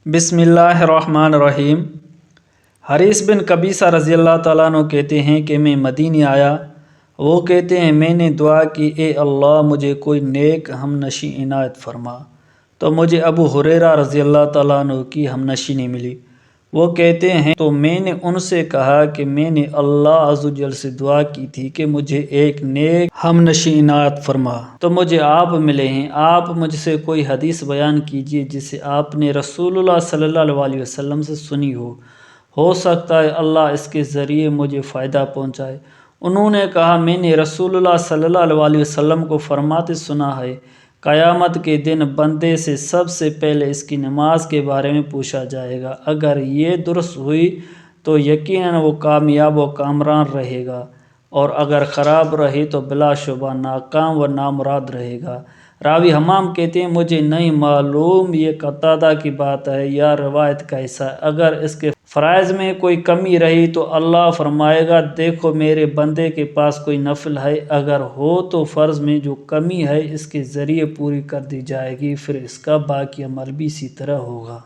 بسم اللہ الرحمن الرحیم۔ حریث بن قبیصہ رضی اللہ تعالیٰ عنہ کہتے ہیں کہ میں مدینے آیا۔ وہ کہتے ہیں میں نے دعا کی، اے اللہ مجھے کوئی نیک ہم نشیں عنایت فرما، تو مجھے ابو ہریرہ رضی اللہ تعالیٰ عنہ کی ہم نشینی ملی۔ وہ کہتے ہیں تو میں نے ان سے کہا کہ میں نے اللہ عز و جل سے دعا کی تھی کہ مجھے ایک نیک ہم نشیں عنایت فرما، تو مجھے آپ ملے ہیں۔ آپ مجھ سے کوئی حدیث بیان کیجئے جسے آپ نے رسول اللہ صلی اللہ علیہ وسلم سے سنی ہو سکتا ہے اللہ اس کے ذریعے مجھے فائدہ پہنچائے۔ انہوں نے کہا میں نے رسول اللہ صلی اللہ علیہ وسلم کو فرماتے سنا ہے، قیامت کے دن بندے سے سب سے پہلے اس کی نماز کے بارے میں پوچھا جائے گا۔ اگر یہ درست ہوئی تو یقیناً وہ کامیاب و کامران رہے گا، اور اگر خراب رہی تو بلا شبہ ناکام و نامراد رہے گا۔ راوی حمام کہتے ہیں مجھے نہیں معلوم یہ قتادہ کی بات ہے یا روایت کا حصہ ہے۔ اگر اس کے فرائض میں کوئی کمی رہی تو اللہ فرمائے گا دیکھو میرے بندے کے پاس کوئی نفل ہے، اگر ہو تو فرض میں جو کمی ہے اس کے ذریعے پوری کر دی جائے گی، پھر اس کا باقی عمل بھی اسی طرح ہوگا۔